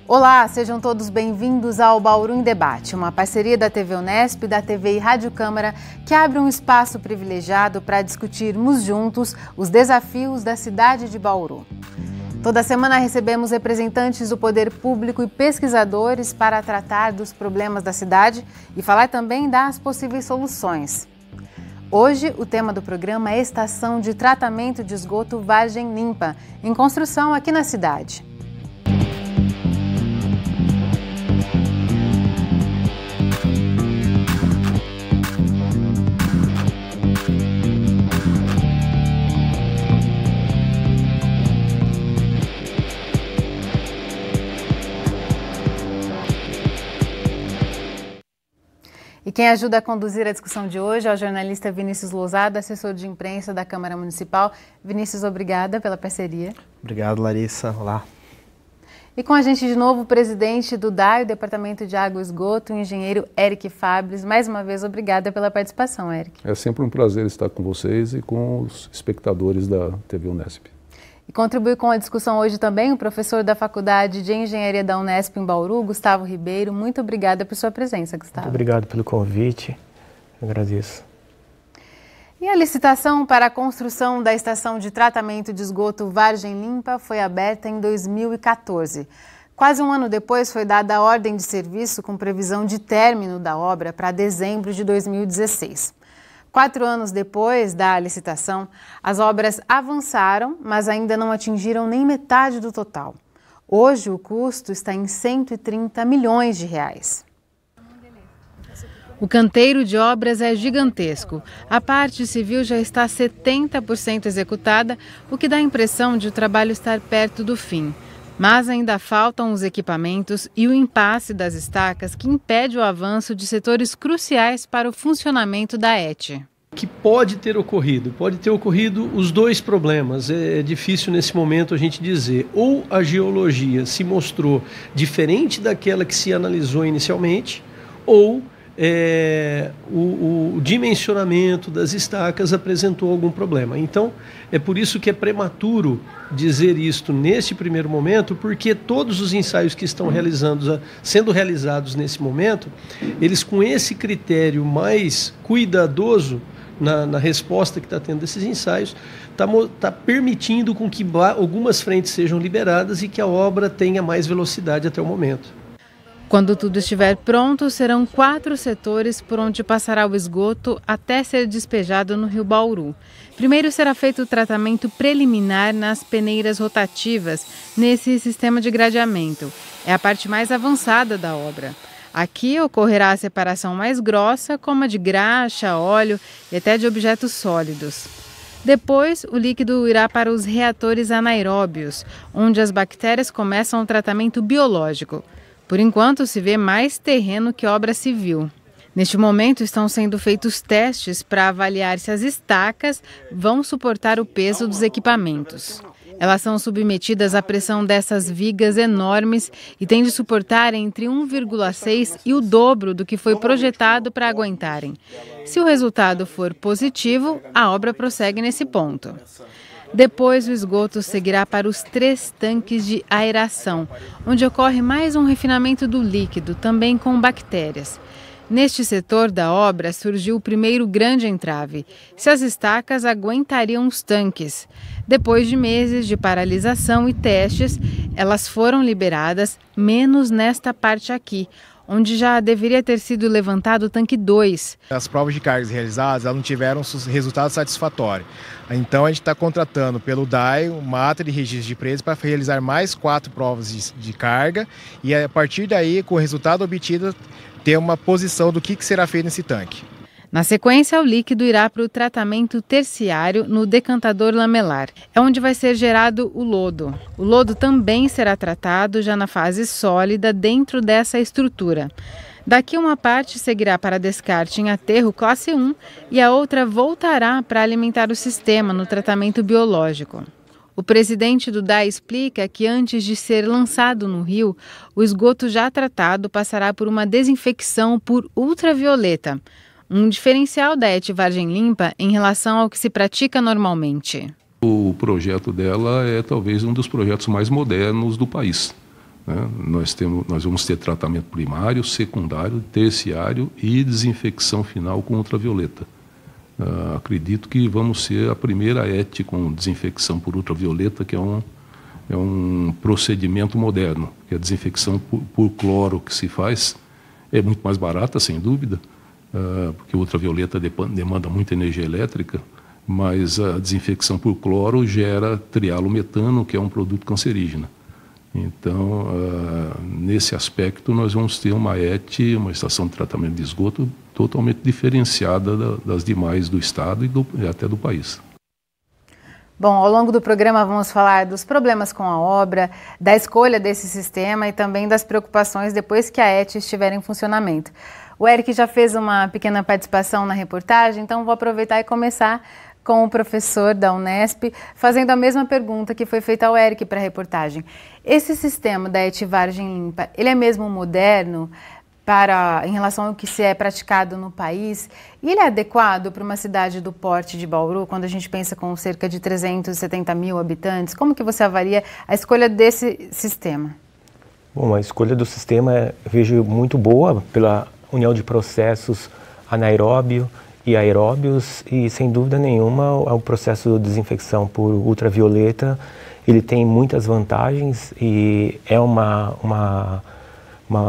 Olá, sejam todos bem-vindos ao Bauru em Debate, uma parceria da TV Unesp, da TV e Rádio Câmara, que abre um espaço privilegiado para discutirmos juntos os desafios da cidade de Bauru. Toda semana recebemos representantes do poder público e pesquisadores para tratar dos problemas da cidade e falar também das possíveis soluções. Hoje, o tema do programa é a Estação de Tratamento de Esgoto Vargem Limpa, em construção aqui na cidade. E quem ajuda a conduzir a discussão de hoje é o jornalista Vinícius Lousada, assessor de imprensa da Câmara Municipal. Vinícius, obrigada pela parceria. Obrigado, Larissa. Olá. E com a gente de novo o presidente do DAI, o Departamento de Água e Esgoto, o engenheiro Eric Fabres. Mais uma vez, obrigada pela participação, Eric. É sempre um prazer estar com vocês e com os espectadores da TV Unesp. E contribui com a discussão hoje também o professor da Faculdade de Engenharia da Unesp em Bauru, Gustavo Ribeiro. Muito obrigada por sua presença, Gustavo. Muito obrigado pelo convite, eu agradeço. E a licitação para a construção da Estação de Tratamento de Esgoto Vargem Limpa foi aberta em 2014. Quase um ano depois foi dada a ordem de serviço com previsão de término da obra para dezembro de 2016. 4 anos depois da licitação, as obras avançaram, mas ainda não atingiram nem metade do total. Hoje, o custo está em 130 milhões de reais. O canteiro de obras é gigantesco. A parte civil já está 70% executada, o que dá a impressão de o trabalho estar perto do fim. Mas ainda faltam os equipamentos e o impasse das estacas que impede o avanço de setores cruciais para o funcionamento da ET. O que pode ter ocorrido? Pode ter ocorrido os dois problemas. É difícil nesse momento a gente dizer. Ou a geologia se mostrou diferente daquela que se analisou inicialmente, ou o dimensionamento das estacas apresentou algum problema. Então, é por isso que é prematuro dizer isto neste primeiro momento, porque todos os ensaios que estão sendo realizados nesse momento, eles com esse critério mais cuidadoso na resposta que está tendo desses ensaios, está permitindo com que algumas frentes sejam liberadas e que a obra tenha mais velocidade até o momento. Quando tudo estiver pronto, serão 4 setores por onde passará o esgoto até ser despejado no Rio Bauru. Primeiro será feito o tratamento preliminar nas peneiras rotativas, nesse sistema de gradeamento. É a parte mais avançada da obra. Aqui ocorrerá a separação mais grossa, como a de graxa, óleo e até de objetos sólidos. Depois, o líquido irá para os reatores anaeróbios, onde as bactérias começam o tratamento biológico. Por enquanto, se vê mais terreno que obra civil. Neste momento, estão sendo feitos testes para avaliar se as estacas vão suportar o peso dos equipamentos. Elas são submetidas à pressão dessas vigas enormes e têm de suportar entre 1,6 e o dobro do que foi projetado para aguentarem. Se o resultado for positivo, a obra prossegue nesse ponto. Depois, o esgoto seguirá para os 3 tanques de aeração, onde ocorre mais um refinamento do líquido, também com bactérias. Neste setor da obra surgiu o primeiro grande entrave: se as estacas aguentariam os tanques. Depois de meses de paralisação e testes, elas foram liberadas, menos nesta parte aqui, onde já deveria ter sido levantado o tanque 2. As provas de cargas realizadas não tiveram resultado satisfatório. Então a gente está contratando pelo DAI uma ata de registro de preços para realizar mais 4 provas de carga e a partir daí, com o resultado obtido, ter uma posição do que será feito nesse tanque. Na sequência, o líquido irá para o tratamento terciário no decantador lamelar. É onde vai ser gerado o lodo. O lodo também será tratado já na fase sólida dentro dessa estrutura. Daqui uma parte seguirá para descarte em aterro classe 1 e a outra voltará para alimentar o sistema no tratamento biológico. O presidente do DAI explica que antes de ser lançado no rio, o esgoto já tratado passará por uma desinfecção por ultravioleta. Um diferencial da ET Vargem Limpa em relação ao que se pratica normalmente. O projeto dela é talvez um dos projetos mais modernos do país. né? Nós vamos ter tratamento primário, secundário, terciário e desinfecção final com ultravioleta. Acredito que vamos ser a primeira ET com desinfecção por ultravioleta, que é um procedimento moderno, que a desinfecção por cloro que se faz é muito mais barata, sem dúvida, porque o ultravioleta demanda muita energia elétrica, mas a desinfecção por cloro gera trialometano, que é um produto cancerígeno. Então, nesse aspecto, nós vamos ter uma ET, uma estação de tratamento de esgoto, totalmente diferenciada das demais do Estado e até do país. Bom, ao longo do programa vamos falar dos problemas com a obra, da escolha desse sistema e também das preocupações depois que a ET estiver em funcionamento. O Eric já fez uma pequena participação na reportagem, então vou aproveitar e começar com o professor da Unesp, fazendo a mesma pergunta que foi feita ao Eric para a reportagem. Esse sistema da ET Vargem Limpa, ele é mesmo moderno em relação ao que se é praticado no país? E ele é adequado para uma cidade do porte de Bauru, quando a gente pensa com cerca de 370 mil habitantes? Como que você avalia a escolha desse sistema? Bom, a escolha do sistema eu vejo muito boa pela união de processos anaeróbio e aeróbios, e sem dúvida nenhuma o processo de desinfecção por ultravioleta ele tem muitas vantagens e é uma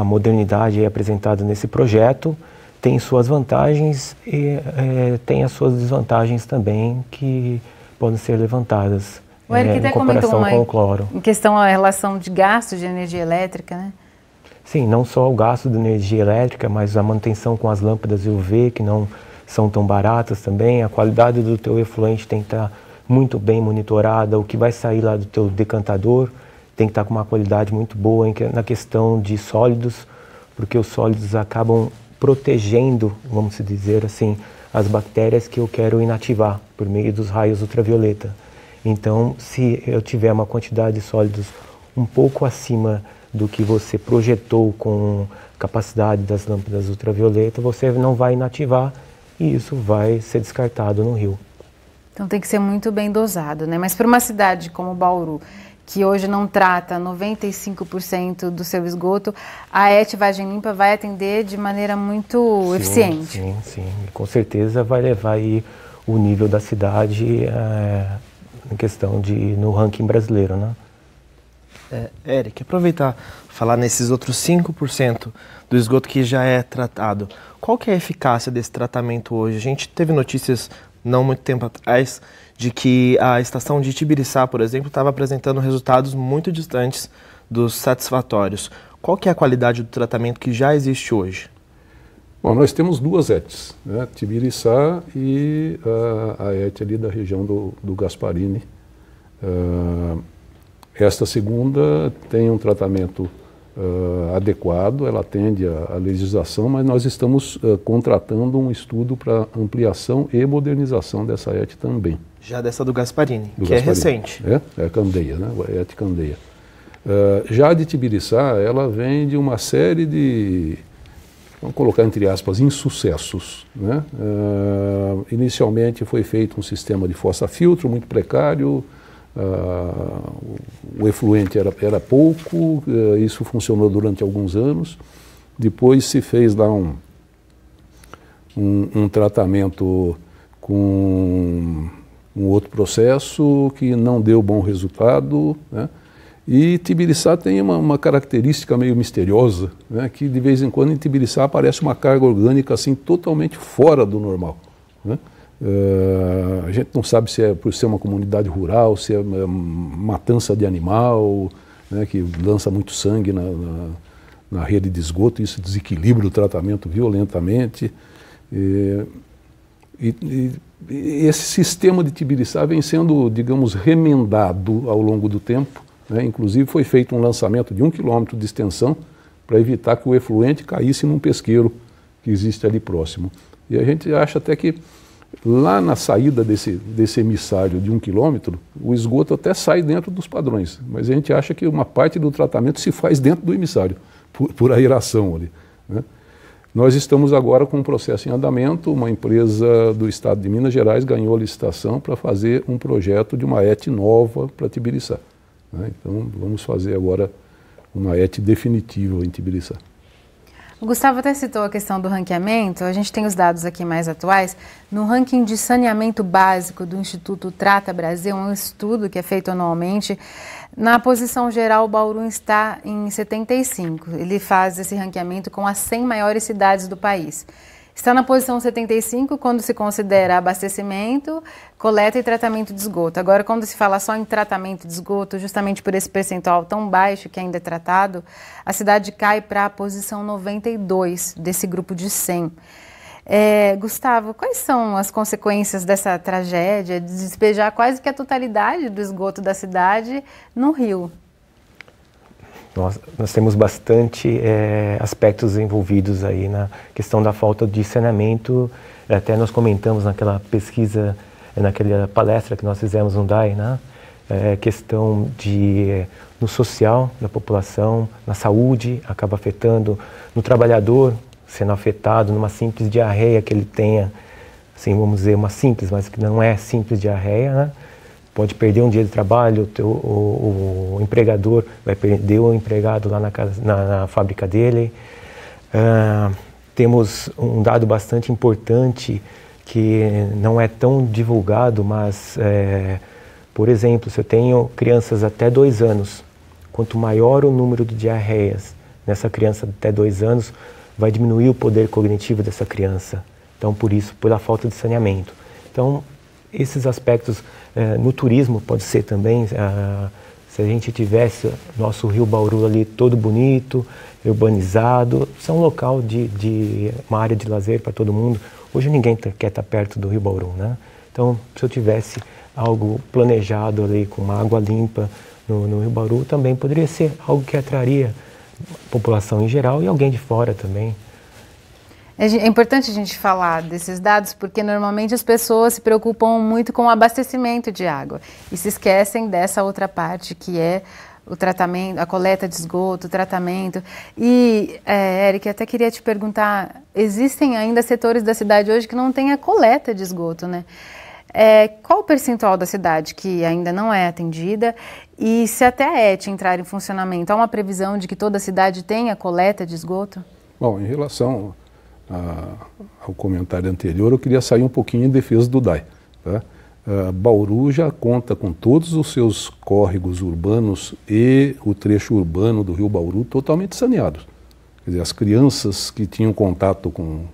modernidade apresentada nesse projeto, tem suas vantagens e tem as suas desvantagens também que podem ser levantadas em comparação com o cloro. Em questão à relação de gasto de energia elétrica, né? Sim, não só o gasto de energia elétrica, mas a manutenção com as lâmpadas UV, que não são tão baratas também, a qualidade do teu efluente tem que estar muito bem monitorada, o que vai sair lá do teu decantador tem que estar com uma qualidade muito boa na questão de sólidos, porque os sólidos acabam protegendo, vamos dizer assim, as bactérias que eu quero inativar por meio dos raios ultravioleta. Então, se eu tiver uma quantidade de sólidos um pouco acima do que você projetou com capacidade das lâmpadas ultravioleta, você não vai inativar e isso vai ser descartado no rio. Então tem que ser muito bem dosado, né? Mas para uma cidade como Bauru, que hoje não trata 95% do seu esgoto, a ET Vargem Limpa vai atender de maneira muito eficiente. Sim. Com certeza vai levar aí o nível da cidade em questão no ranking brasileiro, né? Eric, aproveitar falar nesses outros 5% do esgoto que já é tratado. Qual que é a eficácia desse tratamento hoje? A gente teve notícias não muito tempo atrás de que a estação de Itibiriçá, por exemplo, estava apresentando resultados muito distantes dos satisfatórios. Qual que é a qualidade do tratamento que já existe hoje? Bom, nós temos duas ETs, né? Itibiriçá e a ET ali da região do Gasparini. Esta segunda tem um tratamento adequado, ela atende à legislação, mas nós estamos contratando um estudo para ampliação e modernização dessa ET também. Já dessa do Gasparini, que é recente. É Candeia, né? A ET Candeia. Já a de Itibiriçá, ela vem de uma série de, vamos colocar entre aspas, insucessos, né? Inicialmente foi feito um sistema de fossa-filtro muito precário, o efluente era pouco, isso funcionou durante alguns anos. Depois se fez lá um tratamento com um outro processo que não deu bom resultado, né? E Itibiriçá tem uma característica meio misteriosa, né? Que de vez em quando em Itibiriçá aparece uma carga orgânica assim totalmente fora do normal, né? A gente não sabe se é por ser uma comunidade rural, se é matança de animal, né, que lança muito sangue na rede de esgoto, isso desequilibra o tratamento violentamente. E esse sistema de Itibiriçá vem sendo, digamos, remendado ao longo do tempo, né? Inclusive foi feito um lançamento de 1 quilômetro de extensão para evitar que o efluente caísse num pesqueiro que existe ali próximo. E a gente acha até que lá na saída desse emissário de 1 quilômetro, o esgoto até sai dentro dos padrões, mas a gente acha que uma parte do tratamento se faz dentro do emissário, por aeração ali, né? Nós estamos agora com um processo em andamento, uma empresa do estado de Minas Gerais ganhou a licitação para fazer um projeto de uma ET nova para Itibiriçá, né? Então vamos fazer agora uma ET definitiva em Tibiriçá. O Gustavo até citou a questão do ranqueamento, a gente tem os dados aqui mais atuais. No ranking de saneamento básico do Instituto Trata Brasil, um estudo que é feito anualmente, na posição geral o Bauru está em 75. Ele faz esse ranqueamento com as 100 maiores cidades do país. Está na posição 75 quando se considera abastecimento, coleta e tratamento de esgoto. Agora, quando se fala só em tratamento de esgoto, justamente por esse percentual tão baixo que ainda é tratado, a cidade cai para a posição 92 desse grupo de 100. Gustavo, quais são as consequências dessa tragédia de despejar quase que a totalidade do esgoto da cidade no rio? Nós temos bastante aspectos envolvidos aí na questão da falta de saneamento. Até nós comentamos naquela pesquisa, naquela palestra que nós fizemos no DAI, né? Questão no social da população, na saúde, acaba afetando, no trabalhador, sendo afetado numa simples diarreia que ele tenha, assim, vamos dizer, uma simples, mas que não é simples diarreia, né? Pode perder um dia de trabalho, o empregador vai perder o empregado lá na fábrica dele. Temos um dado bastante importante que não é tão divulgado, mas, por exemplo, se eu tenho crianças até 2 anos, quanto maior o número de diarreias nessa criança até 2 anos, vai diminuir o poder cognitivo dessa criança. Então, por isso, pela falta de saneamento. Então, esses aspectos no turismo pode ser também, se a gente tivesse nosso Rio Bauru ali todo bonito, urbanizado, isso é um local uma área de lazer para todo mundo. Hoje ninguém quer estar perto do Rio Bauru, né? Então, se eu tivesse algo planejado ali com uma água limpa no Rio Bauru, também poderia ser algo que atraria a população em geral e alguém de fora também. É importante a gente falar desses dados porque normalmente as pessoas se preocupam muito com o abastecimento de água e se esquecem dessa outra parte que é o tratamento, a coleta de esgoto, o tratamento. E, Eric, até queria te perguntar, existem ainda setores da cidade hoje que não têm a coleta de esgoto, né? Qual o percentual da cidade que ainda não é atendida? E se até a ET entrar em funcionamento, há uma previsão de que toda a cidade tenha coleta de esgoto? Bom, em relação ao comentário anterior, eu queria sair um pouquinho em defesa do DAI. Tá? Bauru já conta com todos os seus córregos urbanos e o trecho urbano do Rio Bauru totalmente saneados. Quer dizer, as crianças que tinham contato com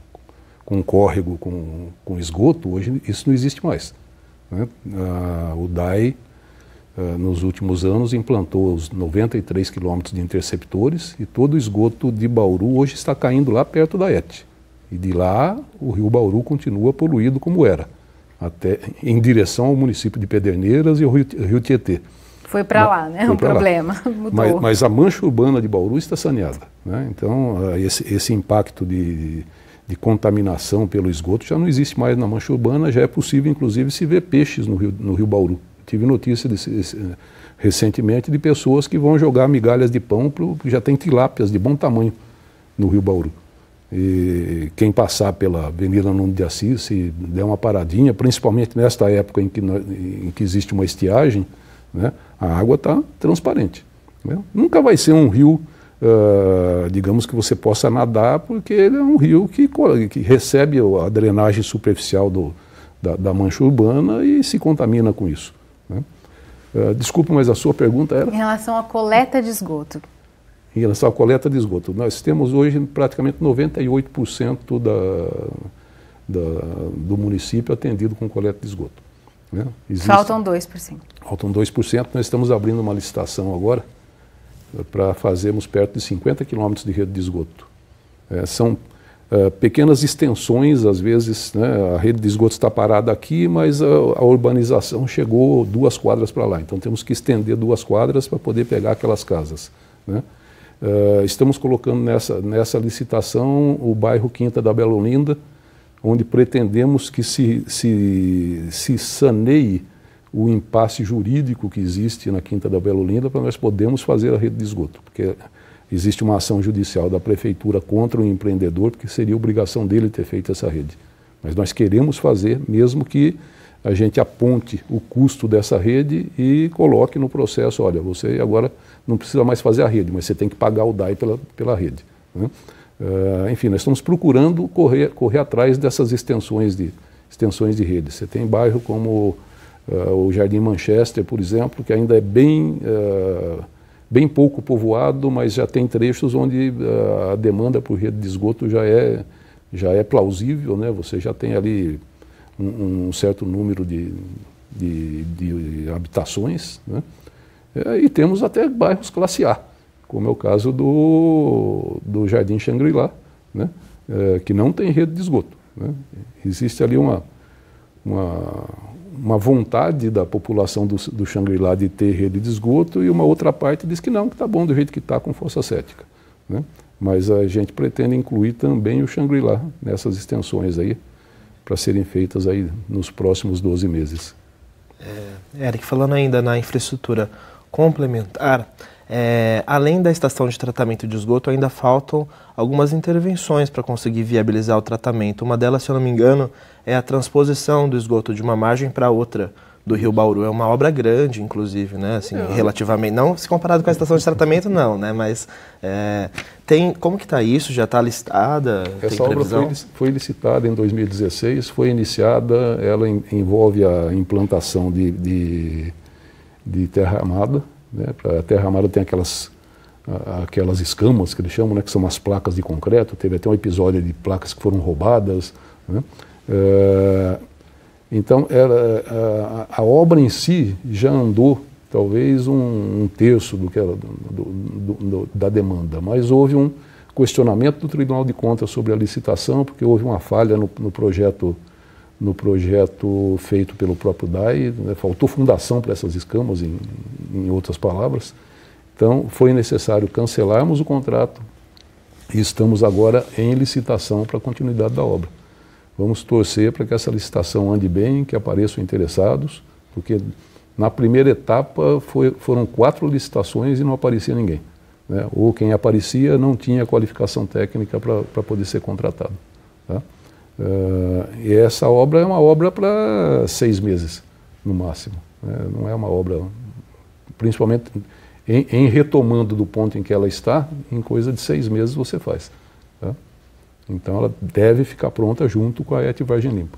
córrego, com esgoto, hoje isso não existe mais. Né? O DAI, nos últimos anos, implantou os 93 quilômetros de interceptores e todo o esgoto de Bauru hoje está caindo lá perto da ET. E de lá, o Rio Bauru continua poluído como era, até em direção ao município de Pederneiras e ao Rio Tietê. Foi para lá, né? O problema mudou. Mas a mancha urbana de Bauru está saneada. Né? Então, esse impacto de contaminação pelo esgoto já não existe mais na mancha urbana, já é possível, inclusive, se ver peixes no Rio Bauru. Tive notícia recentemente de pessoas que vão jogar migalhas de pão, porque já tem tilápias de bom tamanho no Rio Bauru. E quem passar pela Avenida Nuno de Assis, se der uma paradinha, principalmente nesta época em que existe uma estiagem, né, a água está transparente. Né? Nunca vai ser um rio, digamos, que você possa nadar, porque ele é um rio que recebe a drenagem superficial da mancha urbana e se contamina com isso. Né? Desculpa, mas a sua pergunta era? Em relação à coleta de esgoto. Em relação à coleta de esgoto, nós temos hoje praticamente 98% do município atendido com coleta de esgoto. Né? Faltam 2%. Faltam 2%. Nós estamos abrindo uma licitação agora para fazermos perto de 50 quilômetros de rede de esgoto. São pequenas extensões, às vezes, né, a rede de esgoto está parada aqui, mas a urbanização chegou 2 quadras para lá. Então temos que estender 2 quadras para poder pegar aquelas casas. Né? Estamos colocando nessa licitação o bairro Quinta da Bela Olinda, onde pretendemos que se saneie o impasse jurídico que existe na Quinta da Bela Olinda para nós podermos fazer a rede de esgoto. Porque existe uma ação judicial da prefeitura contra o empreendedor, porque seria obrigação dele ter feito essa rede. Mas nós queremos fazer, mesmo que a gente aponte o custo dessa rede e coloque no processo, olha, você agora não precisa mais fazer a rede, mas você tem que pagar o DAI pela rede, né? Enfim, nós estamos procurando correr atrás dessas extensões de rede. Você tem bairro como o Jardim Manchester, por exemplo, que ainda é bem pouco povoado, mas já tem trechos onde a demanda por rede de esgoto já é plausível, né? Você já tem ali um certo número de habitações, né? E temos até bairros classe A, como é o caso do Jardim Shangri-La, né? Que não tem rede de esgoto, né? Existe ali uma vontade da população do Shangri-La de ter rede de esgoto e uma outra parte diz que não, que está bom do jeito que está com fossa séptica, né? Mas a gente pretende incluir também o Shangri-La nessas extensões aí, para serem feitas aí nos próximos 12 meses. Eric, falando ainda na infraestrutura complementar, além da estação de tratamento de esgoto, ainda faltam algumas intervenções para conseguir viabilizar o tratamento. Uma delas, se eu não me engano, é a transposição do esgoto de uma margem para outra do Rio Bauru. É uma obra grande, inclusive, né? Assim, relativamente, não se comparado com a estação de tratamento, não, né? Mas como que está isso? Já está listada? Essa obra foi licitada em 2016, foi iniciada, ela envolve a implantação de terra armada, né? A terra armada tem aquelas escamas que eles chamam, né? Que são as placas de concreto. Teve até um episódio de placas que foram roubadas, né? Então, a obra em si já andou talvez um terço da demanda, mas houve um questionamento do Tribunal de Contas sobre a licitação, porque houve uma falha no projeto feito pelo próprio DAI, né? Faltou fundação para essas escamas, em outras palavras. Então, foi necessário cancelarmos o contrato e estamos agora em licitação para a continuidade da obra. Vamos torcer para que essa licitação ande bem, que apareçam interessados, porque na primeira etapa foram 4 licitações e não aparecia ninguém, né? Ou quem aparecia não tinha qualificação técnica para poder ser contratado, tá? E essa obra é uma obra para 6 meses, no máximo, né? Não é uma obra, principalmente em retomando do ponto em que ela está, em coisa de 6 meses você faz, tá? Então ela deve ficar pronta junto com a ET Vargem Limpa.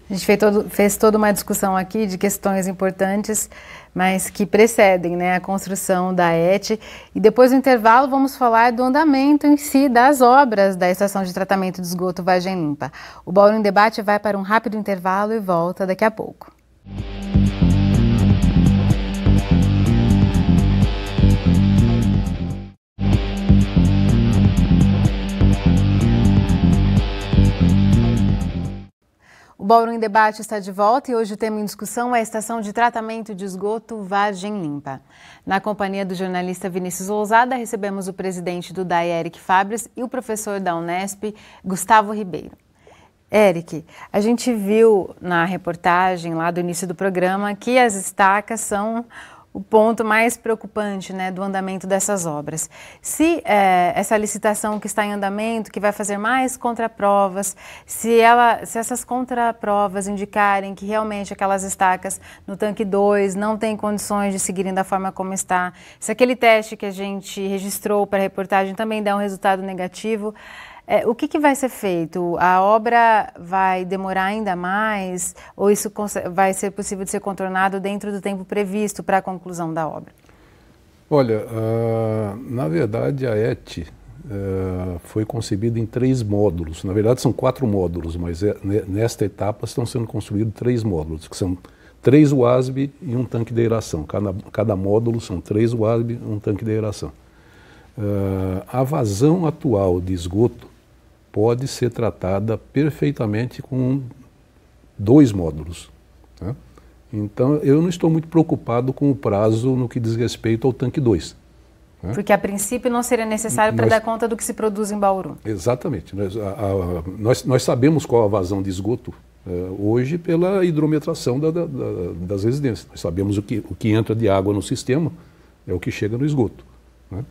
A gente fez toda uma discussão aqui de questões importantes, mas que precedem, né, a construção da ET. E depois do intervalo vamos falar do andamento em si das obras da Estação de Tratamento de Esgoto Vargem Limpa. O Bauru em Debate vai para um rápido intervalo e volta daqui a pouco. O Bauru em Debate está de volta e hoje o tema em discussão é a Estação de Tratamento de Esgoto Vargem Limpa. Na companhia do jornalista Vinícius Lousada, recebemos o presidente do DAI, Eric Fabres, e o professor da Unesp, Gustavo Ribeiro. Eric, a gente viu na reportagem lá do início do programa que as estacas são o ponto mais preocupante, né, do andamento dessas obras. Se essa licitação que está em andamento, que vai fazer mais contraprovas, se essas contraprovas indicarem que realmente aquelas estacas no tanque 2 não têm condições de seguirem da forma como está, se aquele teste que a gente registrou para a reportagem também der um resultado negativo, o que vai ser feito? A obra vai demorar ainda mais ou isso vai ser possível de ser contornado dentro do tempo previsto para a conclusão da obra? Olha, na verdade a ET foi concebida em 3 módulos. Na verdade são 4 módulos, mas nesta etapa estão sendo construídos 3 módulos, que são 3 UASB e um tanque de aeração. Cada módulo são 3 UASB e um tanque de aeração. A vazão atual de esgoto pode ser tratada perfeitamente com 2 módulos, né? Então, eu não estou muito preocupado com o prazo no que diz respeito ao tanque 2. Né? Porque, a princípio, não seria necessário para dar conta do que se produz em Bauru. Exatamente. Nós sabemos qual a vazão de esgoto hoje pela hidrometração das residências. Nós sabemos o que entra de água no sistema é o que chega no esgoto, né?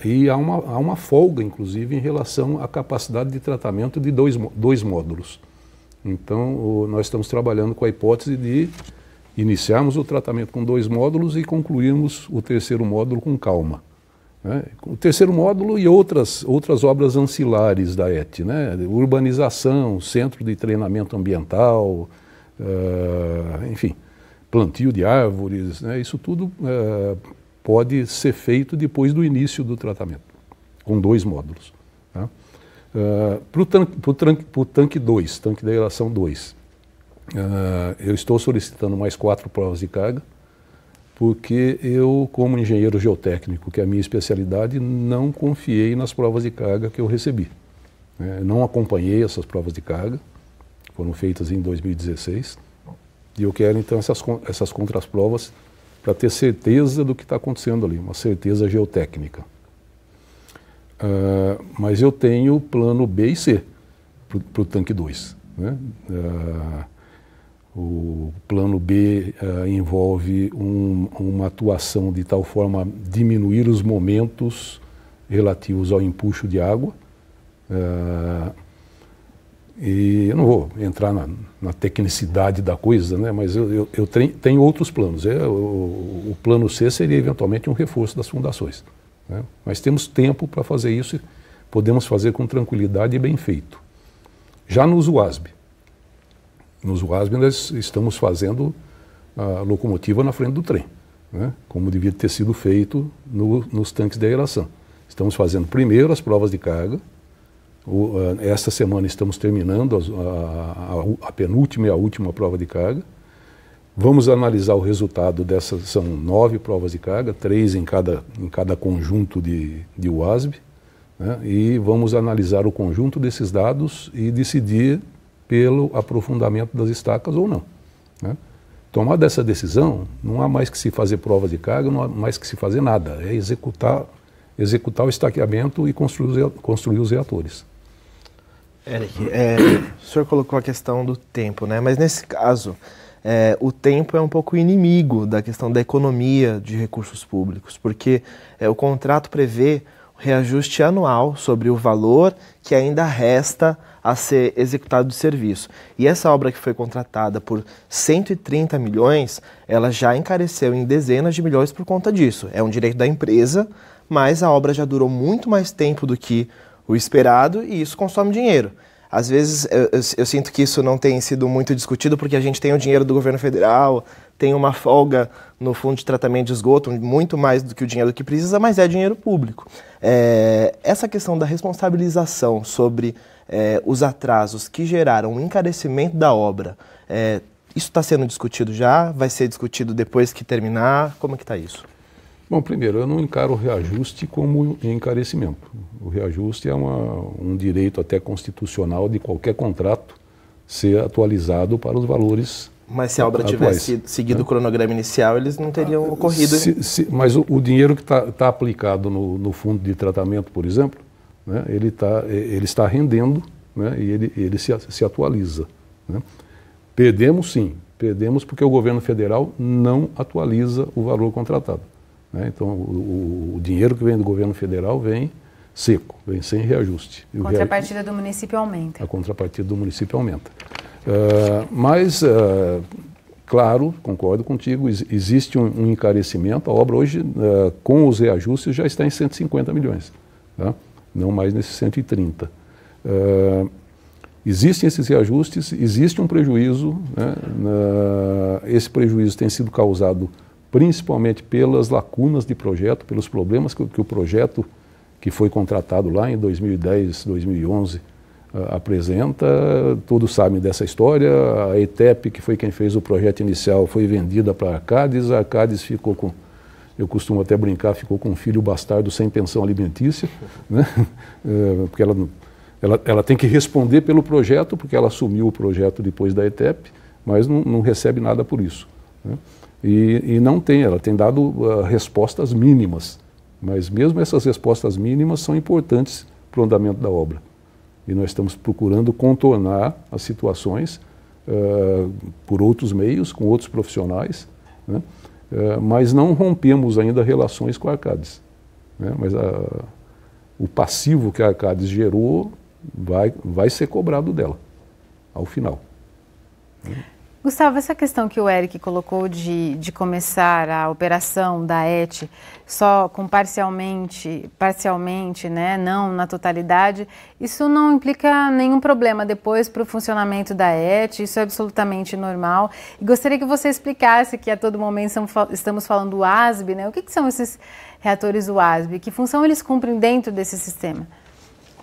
E há uma folga, inclusive, em relação à capacidade de tratamento de dois módulos. Então, nós estamos trabalhando com a hipótese de iniciarmos o tratamento com 2 módulos e concluirmos o 3º módulo com calma. Né? O 3º módulo e outras obras ancilares da ET, né? Urbanização, centro de treinamento ambiental, enfim, plantio de árvores, né? Isso tudo pode ser feito depois do início do tratamento, com 2 módulos. Tá? Para o tanque 2, tanque de aeração 2, eu estou solicitando mais 4 provas de carga, porque eu, como engenheiro geotécnico, que é a minha especialidade, não confiei nas provas de carga que eu recebi. Não acompanhei essas provas de carga, foram feitas em 2016, e eu quero então essas contraprovas para ter certeza do que está acontecendo ali, uma certeza geotécnica. Mas eu tenho plano B e C para o tanque 2. Né? O plano B envolve uma atuação de tal forma a diminuir os momentos relativos ao empuxo de água. E eu não vou entrar na tecnicidade da coisa, né? Mas eu tenho outros planos. O plano C seria eventualmente um reforço das fundações. Né? Mas temos tempo para fazer isso e podemos fazer com tranquilidade e bem feito. Já nos UASB. Nos UASB nós estamos fazendo a locomotiva na frente do trem, né? Como devia ter sido feito nos tanques de aeração. Estamos fazendo primeiro as provas de carga. Esta semana estamos terminando a penúltima e a última prova de carga. Vamos analisar o resultado dessas, são 9 provas de carga, 3 em cada conjunto de UASB, né? E vamos analisar o conjunto desses dados e decidir pelo aprofundamento das estacas ou não. Né? Tomada essa decisão, não há mais que se fazer provas de carga, não há mais que se fazer nada, é executar o estaqueamento e construir os reatores. Eric, o senhor colocou a questão do tempo, né? Mas nesse caso, o tempo é um pouco inimigo da questão da economia de recursos públicos, porque o contrato prevê o reajuste anual sobre o valor que ainda resta a ser executado de serviço. E essa obra que foi contratada por 130 milhões, ela já encareceu em dezenas de milhões por conta disso. É um direito da empresa, mas a obra já durou muito mais tempo do que o esperado e isso consome dinheiro. Às vezes eu sinto que isso não tem sido muito discutido porque a gente tem o dinheiro do governo federal, tem uma folga no fundo de tratamento de esgoto, muito mais do que o dinheiro que precisa, mas é dinheiro público. Essa questão da responsabilização sobre os atrasos que geraram o encarecimento da obra, isso está sendo discutido já? Vai ser discutido depois que terminar? Como é que está isso? Bom, primeiro, eu não encaro o reajuste como encarecimento. O reajuste é um direito até constitucional de qualquer contrato ser atualizado para os valores atuais. Mas se a obra tivesse seguido o cronograma inicial, eles não teriam ocorrido. Mas o dinheiro que está aplicado no fundo de tratamento, por exemplo, né, ele está rendendo, né, e ele se atualiza. Né. Perdemos sim, perdemos porque o governo federal não atualiza o valor contratado. Né? Então, o dinheiro que vem do governo federal vem seco, vem sem reajuste. A contrapartida do município aumenta. A contrapartida do município aumenta. Mas, claro, concordo contigo, existe um encarecimento. A obra hoje, com os reajustes, já está em 150 milhões, tá? Não mais nesses 130. Existem esses reajustes, existe um prejuízo, né? Esse prejuízo tem sido causado principalmente pelas lacunas de projeto, pelos problemas que o projeto que foi contratado lá em 2010, 2011 apresenta. Todos sabem dessa história. A ETEP, que foi quem fez o projeto inicial, foi vendida para a Arcadis. A Arcadis ficou com, eu costumo até brincar, ficou com um filho bastardo sem pensão alimentícia, né? Porque ela tem que responder pelo projeto, porque ela assumiu o projeto depois da ETEP, mas não recebe nada por isso, né? E ela tem dado respostas mínimas, mas mesmo essas respostas mínimas são importantes para o andamento da obra. E nós estamos procurando contornar as situações por outros meios, com outros profissionais, né? Mas não rompemos ainda relações com a Arcadis, né? Mas o passivo que a Arcadis gerou vai ser cobrado dela, ao final. Gustavo, essa questão que o Eric colocou de começar a operação da ET só com parcialmente, né, não na totalidade, isso não implica nenhum problema depois para o funcionamento da ET, isso é absolutamente normal. E gostaria que você explicasse que a todo momento estamos falando do WASB, né? O que são esses reatores WASB? Que função eles cumprem dentro desse sistema?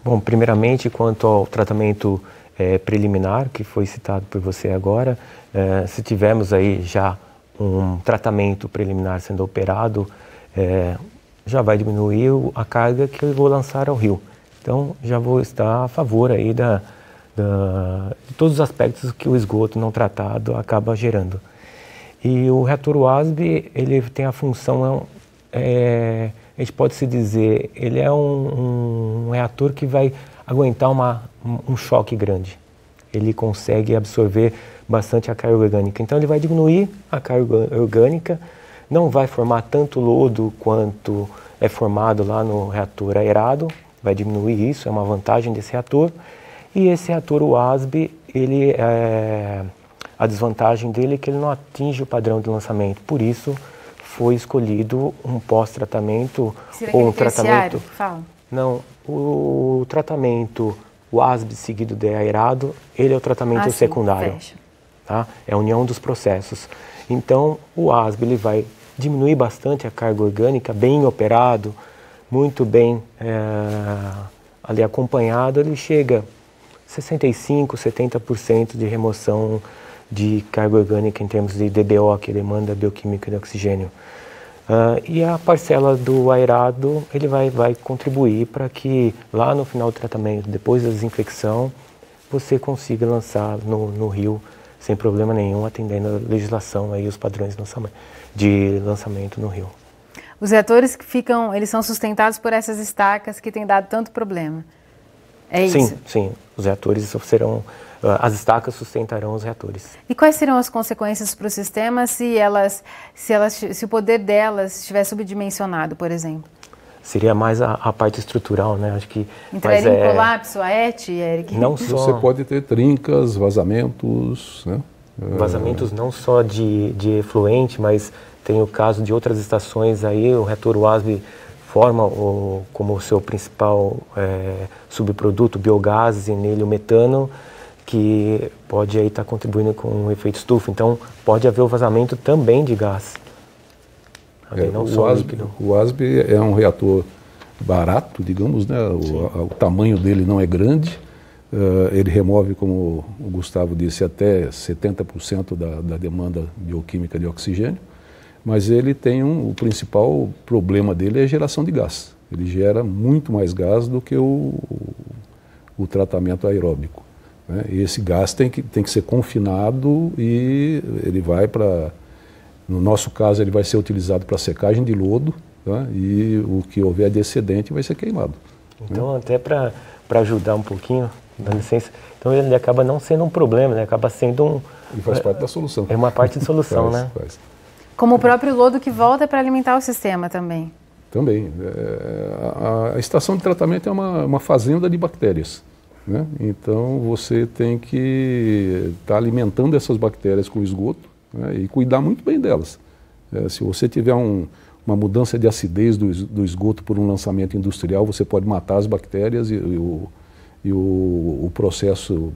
Bom, primeiramente, quanto ao tratamento preliminar, que foi citado por você agora, se tivermos aí já um tratamento preliminar sendo operado, já vai diminuir a carga que eu vou lançar ao rio. Então, já vou estar a favor aí de todos os aspectos que o esgoto não tratado acaba gerando. E o reator WASB, ele tem a função, a gente pode se dizer, ele é um reator que vai aguentar um choque grande. Ele consegue absorver bastante a carga orgânica. Então ele vai diminuir a carga orgânica, não vai formar tanto lodo quanto é formado lá no reator aerado, vai diminuir isso, é uma vantagem desse reator. E esse reator WASB, a desvantagem dele é que ele não atinge o padrão de lançamento, por isso foi escolhido um pós-tratamento ou um tratamento... Fala. Não, o tratamento WASB seguido de aerado, ele é o tratamento secundário. Fecha. Tá? É a união dos processos. Então, o WASB ele vai diminuir bastante a carga orgânica, bem operado, muito bem ali acompanhado, ele chega a 65%, 70% de remoção de carga orgânica em termos de DBO, que é demanda bioquímica de oxigênio. E a parcela do aerado, ele vai contribuir para que lá no final do tratamento, depois da desinfecção, você consiga lançar no rio sem problema nenhum, atendendo a legislação aí, os padrões de lançamento no rio. Os reatores eles são sustentados por essas estacas que têm dado tanto problema. É isso? Sim. Os reatores serão... As estacas sustentarão os reatores. E quais serão as consequências para o sistema se o poder delas estiver subdimensionado, por exemplo? Seria mais a parte estrutural, né? Acho que entraria em colapso a ET, Eric? Não só... Você pode ter trincas, vazamentos, né? Vazamentos não só de efluente, mas tem o caso de outras estações aí, o reator WASB forma como seu principal subproduto biogás e nele o metano, que pode aí estar contribuindo com o efeito estufa. Então, pode haver o vazamento também de gás. Não só líquido. O WASB é um reator barato, digamos, né? O tamanho dele não é grande. Ele remove, como o Gustavo disse, até 70% da demanda bioquímica de oxigênio. Mas ele tem o principal problema dele é a geração de gás. Ele gera muito mais gás do que o tratamento aeróbico. Né? E esse gás tem que ser confinado e ele vai para... No nosso caso, ele vai ser utilizado para secagem de lodo, tá? E o que houver de excedente vai ser queimado. Então, né? Até para ajudar um pouquinho, dá licença, então ele acaba não sendo um problema, né? Acaba sendo E faz parte da solução. É uma parte de solução, né? Faz. Como o próprio lodo que volta para alimentar o sistema também. Também. A estação de tratamento é uma fazenda de bactérias. Né? Então você tem que estar alimentando essas bactérias com esgoto, né? E cuidar muito bem delas. Se você tiver uma mudança de acidez do esgoto por um lançamento industrial, você pode matar as bactérias e o processo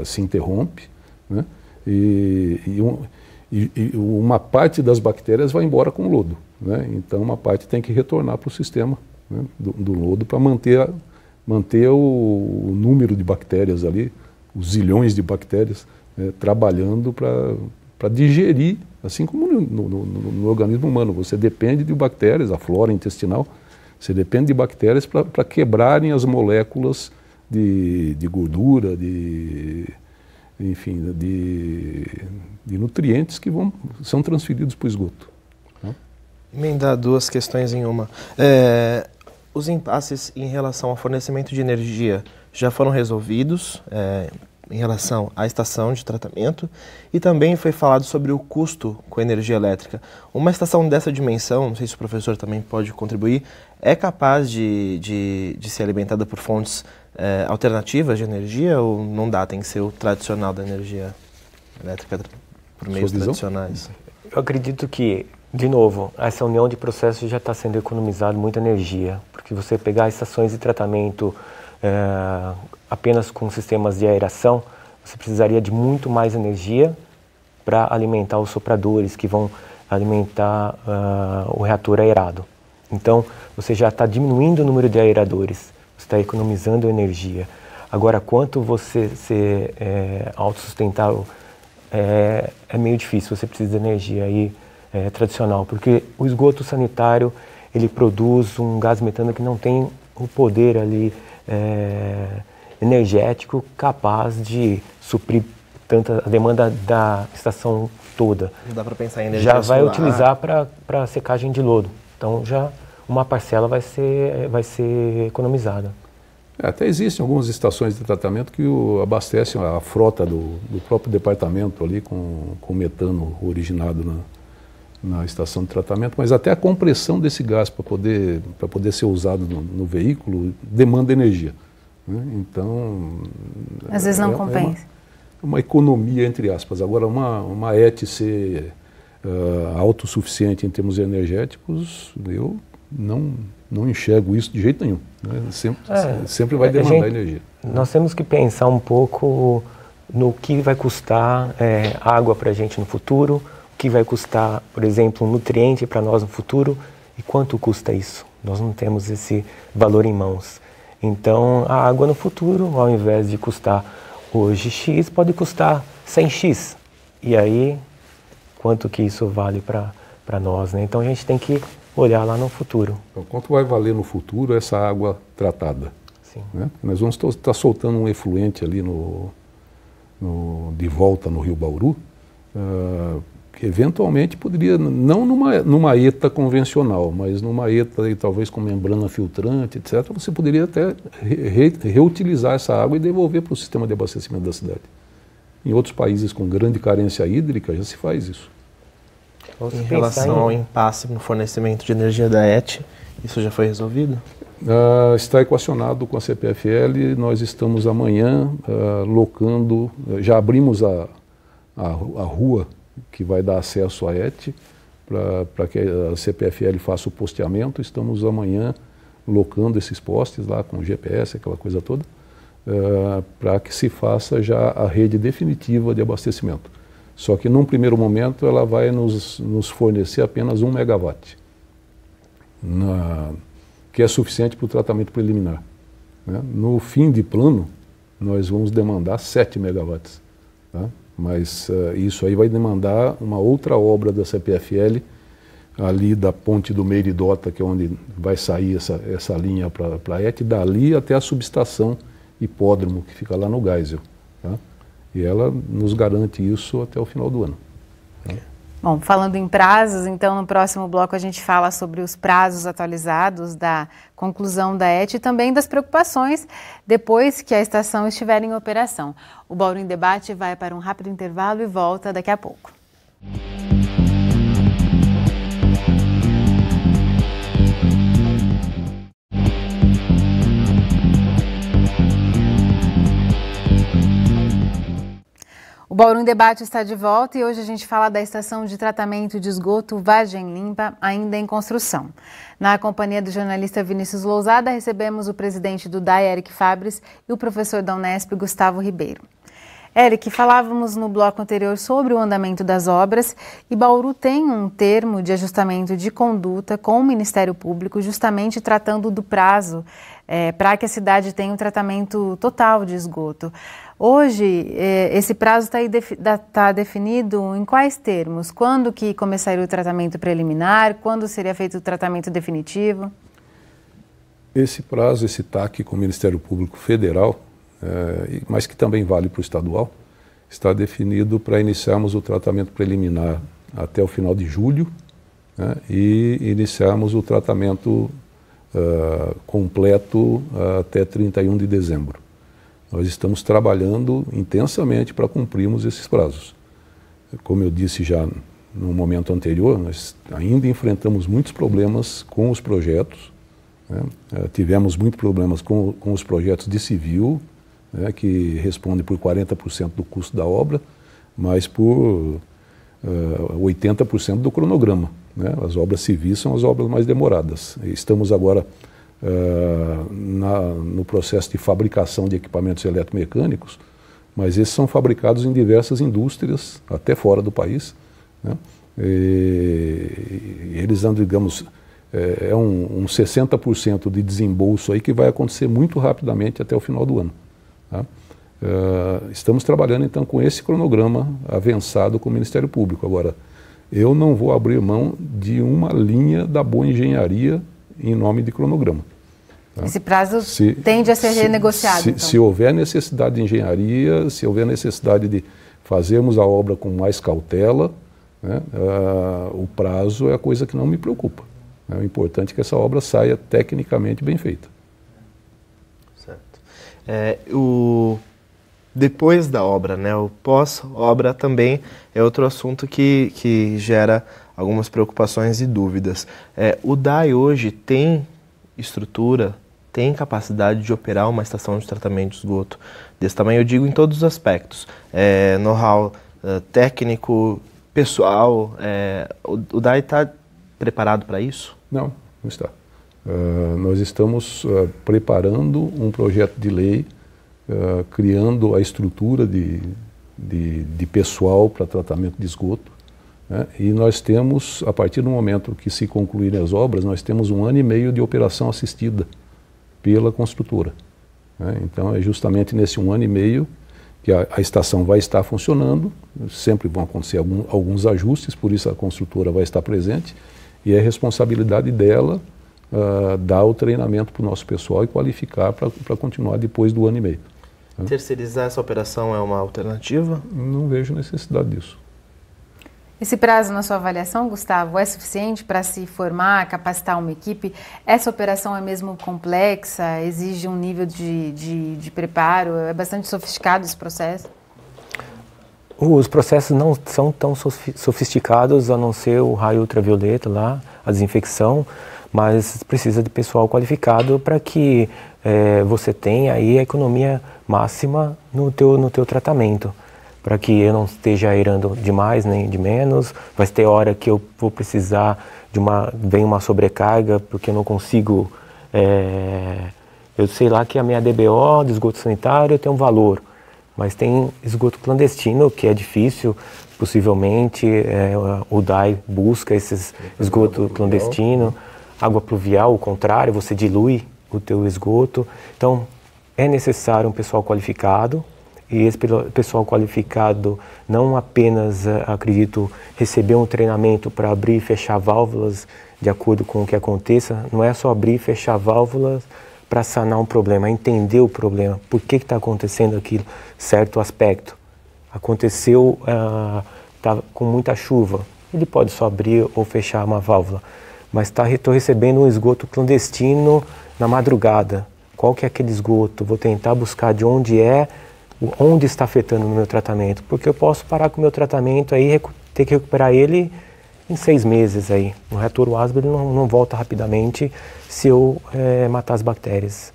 se interrompe. Né? E uma parte das bactérias vai embora com o lodo. Né? Então uma parte tem que retornar para o sistema, né? do lodo para manter o número de bactérias ali, os zilhões de bactérias, trabalhando para digerir, assim como no organismo humano. Você depende de bactérias, a flora intestinal, você depende de bactérias para quebrarem as moléculas de gordura, enfim, de nutrientes que são transferidos para o esgoto. Né? Emendar duas questões em uma. Os impasses em relação ao fornecimento de energia já foram resolvidos em relação à estação de tratamento e também foi falado sobre o custo com energia elétrica. Uma estação dessa dimensão, não sei se o professor também pode contribuir, é capaz de ser alimentada por fontes alternativas de energia ou não dá, tem que ser o tradicional da energia? elétrica por meios tradicionais? Eu acredito que, de novo, essa união de processos já está sendo economizado muita energia, porque você pegar estações de tratamento apenas com sistemas de aeração, você precisaria de muito mais energia para alimentar os sopradores que vão alimentar o reator aerado. Então, você já está diminuindo o número de aeradores, você está economizando energia. Agora, quanto você ser autossustentável, é meio difícil, você precisa de energia aí, tradicional, porque o esgoto sanitário, ele produz um gás metano que não tem o poder ali energético capaz de suprir tanta a demanda da estação toda. Não dá para pensar em energia já vai solar. utilizar para secagem de lodo. Então já uma parcela vai ser economizada. Até existem algumas estações de tratamento que abastecem a frota do próprio departamento ali com metano originado na estação de tratamento, mas até a compressão desse gás para poder ser usado no veículo demanda energia, né? Então às vezes não compensa. Uma economia entre aspas. Agora uma ET ser autossuficiente em termos energéticos, eu não enxergo isso de jeito nenhum, né? Sempre vai demandar energia. Nós temos que pensar um pouco no que vai custar água para a gente no futuro, o que vai custar, por exemplo, um nutriente para nós no futuro e quanto custa isso. Nós não temos esse valor em mãos. Então, a água no futuro, ao invés de custar hoje X, pode custar 100X. E aí, quanto que isso vale para nós, né? Então, a gente tem que olhar lá no futuro. Então, quanto vai valer no futuro essa água tratada? Sim. Né? Nós vamos estar soltando um efluente ali de volta no Rio Bauru, que eventualmente poderia, não numa ETA convencional, mas numa ETA talvez com membrana filtrante, etc., você poderia até reutilizar essa água e devolver para o sistema de abastecimento da cidade. Em outros países com grande carência hídrica já se faz isso. Em relação ao impasse no fornecimento de energia da ET, isso já foi resolvido? Está equacionado com a CPFL, nós estamos amanhã locando, já abrimos a rua que vai dar acesso à ET, para que a CPFL faça o posteamento. Estamos amanhã locando esses postes lá com GPS, aquela coisa toda, para que se faça já a rede definitiva de abastecimento. Só que num primeiro momento ela vai nos fornecer apenas 1 megawatt, que é suficiente para o tratamento preliminar, né? No fim de plano, nós vamos demandar 7 megawatts. Tá? Mas isso aí vai demandar uma outra obra da CPFL, ali da ponte do Meiridota, que é onde vai sair essa linha para a ET, dali até a subestação Hipódromo, que fica lá no Geisel. Tá? E ela nos garante isso até o final do ano. Tá? Bom, falando em prazos, então no próximo bloco a gente fala sobre os prazos atualizados da conclusão da ET e também das preocupações depois que a estação estiver em operação. O Bauru em Debate vai para um rápido intervalo e volta daqui a pouco. O Bauru em Debate está de volta e hoje a gente fala da estação de tratamento de esgoto Vargem Limpa, ainda em construção. Na companhia do jornalista Vinícius Lousada, recebemos o presidente do DAI, Eric Fabris, e o professor da Unesp, Gustavo Ribeiro. Eric, falávamos no bloco anterior sobre o andamento das obras e Bauru tem um termo de ajustamento de conduta com o Ministério Público, justamente tratando do prazo para que a cidade tenha um tratamento total de esgoto. Hoje, esse prazo está definido em quais termos? Quando que começaria o tratamento preliminar? Quando seria feito o tratamento definitivo? Esse prazo, esse TAC com o Ministério Público Federal, mas que também vale para o estadual, está definido para iniciarmos o tratamento preliminar até o final de julho, né, e iniciarmos o tratamento completo até 31 de dezembro. Nós estamos trabalhando intensamente para cumprirmos esses prazos. Como eu disse já no momento anterior, nós ainda enfrentamos muitos problemas com os projetos, né? Tivemos muitos problemas com os projetos de civil, né, que respondem por 40% do custo da obra. mas por 80% do cronograma, né? As obras civis são as obras mais demoradas. Estamos agora no processo de fabricação de equipamentos eletromecânicos, mas esses são fabricados em diversas indústrias, até fora do país, né? E eles andam, digamos, um 60% de desembolso aí que vai acontecer muito rapidamente até o final do ano, tá? Estamos trabalhando então com esse cronograma avançado com o Ministério Público. Agora, eu não vou abrir mão de uma linha da boa engenharia em nome de cronograma. Tá? Esse prazo tende a ser renegociado. Então. Se houver necessidade de engenharia, se houver necessidade de fazermos a obra com mais cautela, né, o prazo é a coisa que não me preocupa. O importante é que essa obra saia tecnicamente bem feita. Certo. Depois da obra, né, o pós-obra também é outro assunto que gera algumas preocupações e dúvidas. O DAI hoje tem estrutura, tem capacidade de operar uma estação de tratamento de esgoto desse tamanho? Eu digo em todos os aspectos, know-how técnico, pessoal, o DAI está preparado para isso? Não, não está. Nós estamos preparando um projeto de lei, criando a estrutura de pessoal para tratamento de esgoto, né? E nós temos, a partir do momento que se concluírem as obras, nós temos 1 ano e meio de operação assistida pela construtora, né? Então é justamente nesse 1 ano e meio que a estação vai estar funcionando, sempre vão acontecer alguns ajustes, por isso a construtora vai estar presente, e é responsabilidade dela dar o treinamento para o nosso pessoal e qualificar para continuar depois do 1 ano e meio. Terceirizar essa operação é uma alternativa? Não vejo necessidade disso. Esse prazo, na sua avaliação, Gustavo, é suficiente para se formar, capacitar uma equipe? Essa operação é mesmo complexa, exige um nível de preparo, é bastante sofisticado esse processo? Os processos não são tão sofisticados, a não ser o raio ultravioleta lá, a desinfecção, mas precisa de pessoal qualificado para que você tenha aí a economia máxima no teu tratamento, para que eu não esteja aerando de mais nem de menos. Vai ter hora que eu vou precisar vem uma sobrecarga, porque eu não consigo, eu sei lá que a minha DBO de esgoto sanitário tem um valor, mas tem esgoto clandestino que é difícil, possivelmente o DAI busca esses esgoto clandestino, água pluvial, o contrário, você dilui o teu esgoto. Então é necessário um pessoal qualificado, e esse pessoal qualificado não apenas, acredito, receber um treinamento para abrir e fechar válvulas de acordo com o que aconteça, não é só abrir e fechar válvulas para sanar um problema, é entender o problema, por que está acontecendo aquilo, certo aspecto. Aconteceu, tá com muita chuva, ele pode só abrir ou fechar uma válvula, mas estou recebendo um esgoto clandestino na madrugada. Qual que é aquele esgoto? Vou tentar buscar de onde está afetando no meu tratamento, porque eu posso parar com o meu tratamento aí, ter que recuperar ele em 6 meses aí. O reator WASB ele não volta rapidamente se eu matar as bactérias.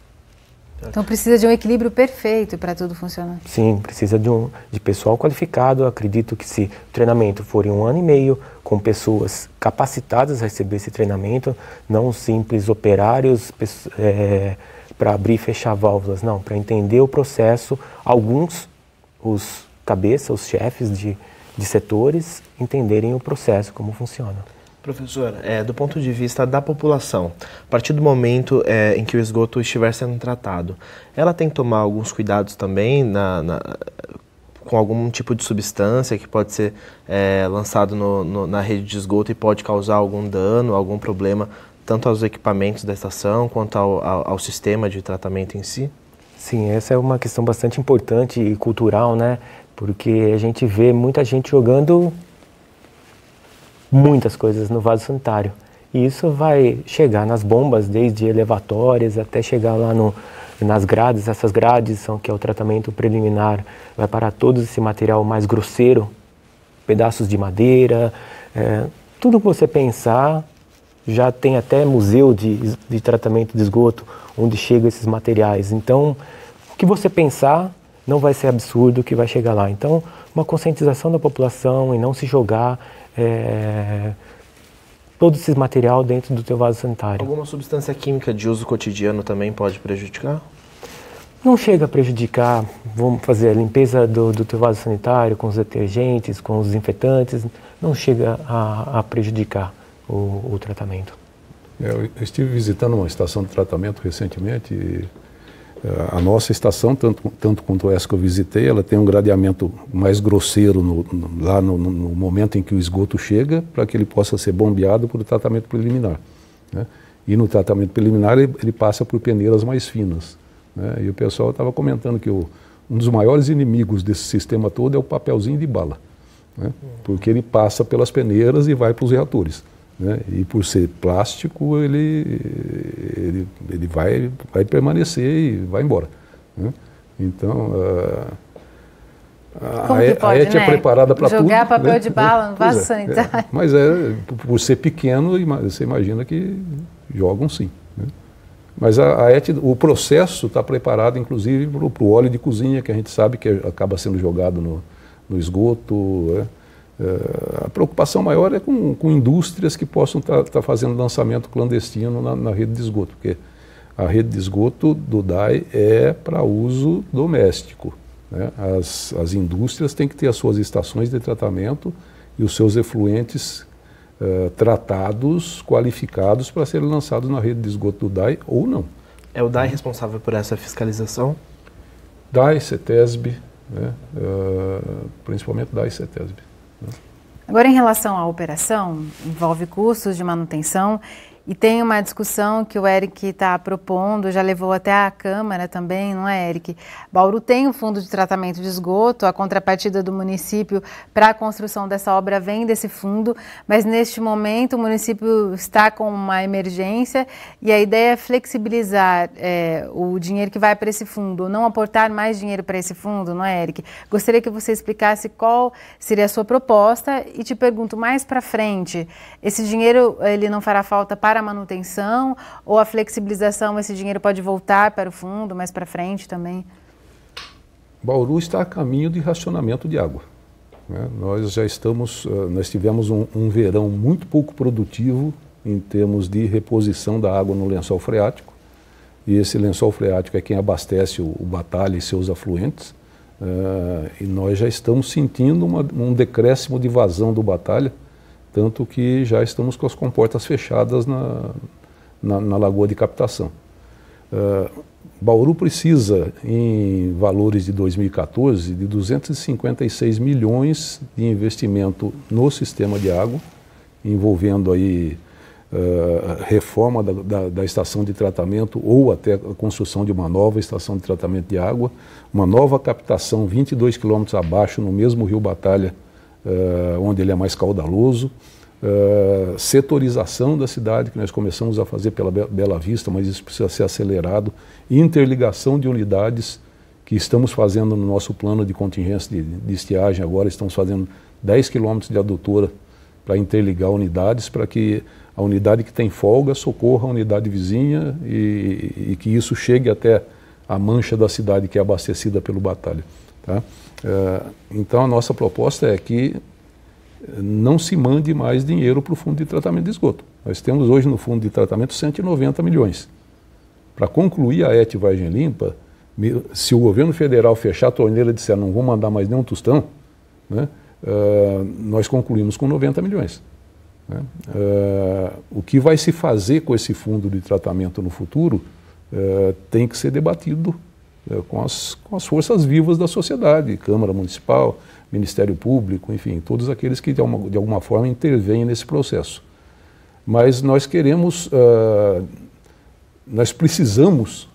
Então precisa de um equilíbrio perfeito para tudo funcionar. Sim, precisa de pessoal qualificado. Acredito que se o treinamento for em 1 ano e meio, com pessoas capacitadas a receber esse treinamento, não simples operários para abrir e fechar válvulas, não, para entender o processo. Alguns, os cabeças, os chefes de setores, entenderem o processo, como funciona. Professor, do ponto de vista da população, a partir do momento em que o esgoto estiver sendo tratado, ela tem que tomar alguns cuidados também com algum tipo de substância que pode ser lançado na rede de esgoto e pode causar algum dano, algum problema, tanto aos equipamentos da estação quanto ao sistema de tratamento em si? Sim, essa é uma questão bastante importante e cultural, né? Porque a gente vê muita gente jogando muitas coisas no vaso sanitário. E isso vai chegar nas bombas, desde elevatórias até chegar lá nas grades. Essas grades que é o tratamento preliminar, vai parar todo esse material mais grosseiro, pedaços de madeira, tudo que você pensar. Já tem até museu de tratamento de esgoto, onde chegam esses materiais. Então, o que você pensar não vai ser absurdo que vai chegar lá. Então, uma conscientização da população e não se jogar todo esse material dentro do teu vaso sanitário. Alguma substância química de uso cotidiano também pode prejudicar? Não chega a prejudicar. Vamos fazer a limpeza do teu vaso sanitário com os detergentes, com os desinfetantes, não chega a prejudicar o tratamento. Eu estive visitando uma estação de tratamento recentemente e a nossa estação, tanto quanto essa que eu visitei, ela tem um gradeamento mais grosseiro lá no momento em que o esgoto chega, para que ele possa ser bombeado por tratamento preliminar, né? E no tratamento preliminar ele passa por peneiras mais finas, né? E o pessoal estava comentando que um dos maiores inimigos desse sistema todo é o papelzinho de bala, né? Porque ele passa pelas peneiras e vai para os reatores, né? E por ser plástico, ele vai permanecer e vai embora, né? Então, a ET é preparada para tudo. Jogar papel, né? de bala no vaso sanitário. Mas por ser pequeno, você imagina que jogam sim, né? Mas a ET, o processo está preparado, inclusive, para o óleo de cozinha, que a gente sabe que acaba sendo jogado no esgoto, né? A preocupação maior é com indústrias que possam estar fazendo lançamento clandestino na rede de esgoto, porque a rede de esgoto do DAI é para uso doméstico, né? As indústrias têm que ter as suas estações de tratamento e os seus efluentes tratados, qualificados para serem lançados na rede de esgoto do DAI ou não. É o DAI responsável por essa fiscalização? DAI, CETESB, né? Principalmente DAI e CETESB. Agora, em relação à operação, envolve custos de manutenção e tem uma discussão que o Eric está propondo, já levou até a Câmara também, não é, Eric? Bauru tem um fundo de tratamento de esgoto, a contrapartida do município para a construção dessa obra vem desse fundo, mas neste momento o município está com uma emergência e a ideia é flexibilizar o dinheiro que vai para esse fundo, não aportar mais dinheiro para esse fundo, não é, Eric? Gostaria que você explicasse qual seria a sua proposta e te pergunto mais para frente, esse dinheiro ele não fará falta para a manutenção ou a flexibilização, esse dinheiro pode voltar para o fundo mais para frente também? Bauru está a caminho de racionamento de água, né? Nós tivemos um verão muito pouco produtivo em termos de reposição da água no lençol freático, e esse lençol freático é quem abastece o Batalha e seus afluentes, e nós já estamos sentindo um decréscimo de vazão do Batalha, tanto que já estamos com as comportas fechadas na lagoa de captação. Bauru precisa, em valores de 2014, de 256 milhões de investimento no sistema de água, envolvendo aí reforma da estação de tratamento ou até a construção de uma nova estação de tratamento de água, uma nova captação 22 quilômetros abaixo no mesmo rio Batalha, onde ele é mais caudaloso, setorização da cidade, que nós começamos a fazer pela Bela Vista, mas isso precisa ser acelerado, interligação de unidades que estamos fazendo no nosso plano de contingência de estiagem agora, estamos fazendo 10 quilômetros de adutora para interligar unidades, para que a unidade que tem folga socorra a unidade vizinha e que isso chegue até a mancha da cidade que é abastecida pelo Batalha, tá? Então a nossa proposta é que não se mande mais dinheiro para o fundo de tratamento de esgoto. Nós temos hoje no fundo de tratamento 190 milhões. Para concluir a ET Vargem Limpa, se o governo federal fechar a torneira e disser não vou mandar mais nenhum tostão, né, nós concluímos com 90 milhões. Né? O que vai se fazer com esse fundo de tratamento no futuro tem que ser debatido com as forças vivas da sociedade, Câmara Municipal, Ministério Público, enfim, todos aqueles que de alguma forma intervêm nesse processo. Mas nós queremos, nós precisamos